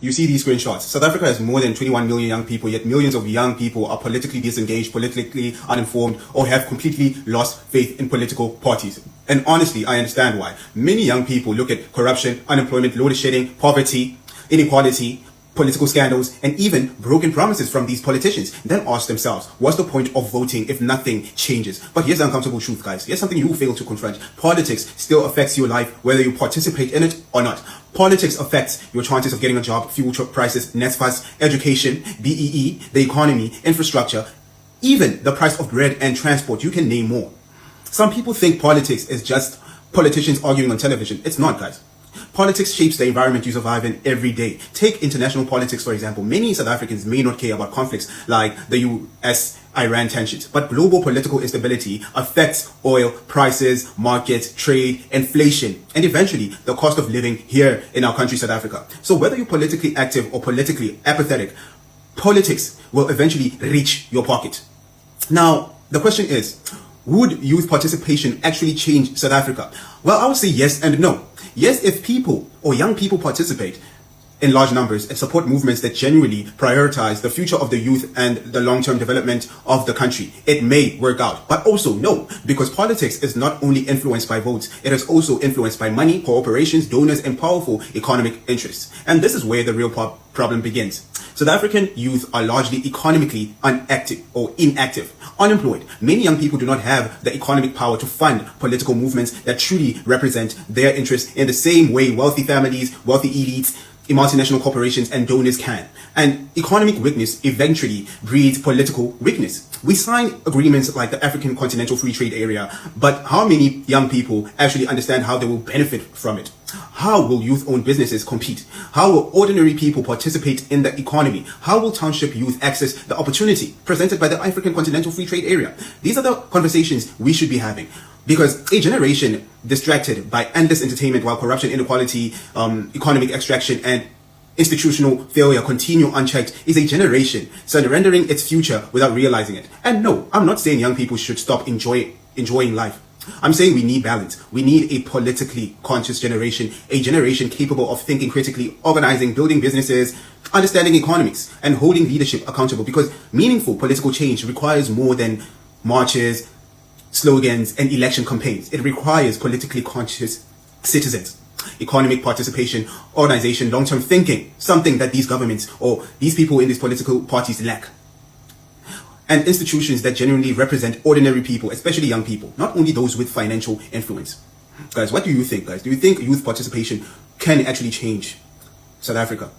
you see these screenshots. South Africa has more than 21 million young people, yet millions of young people are politically disengaged, politically uninformed, or have completely lost faith in political parties. And honestly, I understand why. Many young people look at corruption, unemployment, load shedding, poverty, inequality, political scandals, and even broken promises from these politicians. Then ask themselves, what's the point of voting if nothing changes? But here's the uncomfortable truth, guys. Here's something you fail to confront. Politics still affects your life, whether you participate in it or not. Politics affects your chances of getting a job, fuel prices, NSFAS, education, BEE, the economy, infrastructure, even the price of bread and transport. You can name more. Some people think politics is just politicians arguing on television. It's not, guys. Politics shapes the environment you survive in every day. Take international politics, for example. Many South Africans may not care about conflicts like the US-Iran tensions, but global political instability affects oil prices, markets, trade, inflation, and eventually the cost of living here in our country, South Africa. So whether you're politically active or politically apathetic, politics will eventually reach your pocket. Now, the question is, would youth participation actually change South Africa? Well, I would say yes and no. Yes, if people or young people participate in large numbers and support movements that genuinely prioritize the future of the youth and the long-term development of the country, it may work out. But also no, because politics is not only influenced by votes, it is also influenced by money, corporations, donors, and powerful economic interests. And this is where the real problem begins. South African youth are largely economically inactive, unemployed. Many young people do not have the economic power to fund political movements that truly represent their interests in the same way wealthy families, wealthy elites, multinational corporations, and donors can. And economic weakness eventually breeds political weakness. We sign agreements like the African Continental Free Trade Area, but how many young people actually understand how they will benefit from it? How will youth-owned businesses compete? How will ordinary people participate in the economy? How will township youth access the opportunity presented by the African Continental Free Trade Area? These are the conversations we should be having. Because a generation distracted by endless entertainment while corruption, inequality, economic extraction, and institutional failure continue unchecked is a generation surrendering its future without realizing it. And no, I'm not saying young people should stop enjoying life. I'm saying we need balance. We need a politically conscious generation, a generation capable of thinking critically, organizing, building businesses, understanding economics, and holding leadership accountable. Because meaningful political change requires more than marches, slogans, and election campaigns. It requires politically conscious citizens, economic participation, organization, long-term thinking, something that these governments or these people in these political parties lack. And institutions that genuinely represent ordinary people, especially young people, not only those with financial influence. Guys, what do you think, guys? Do you think youth participation can actually change South Africa?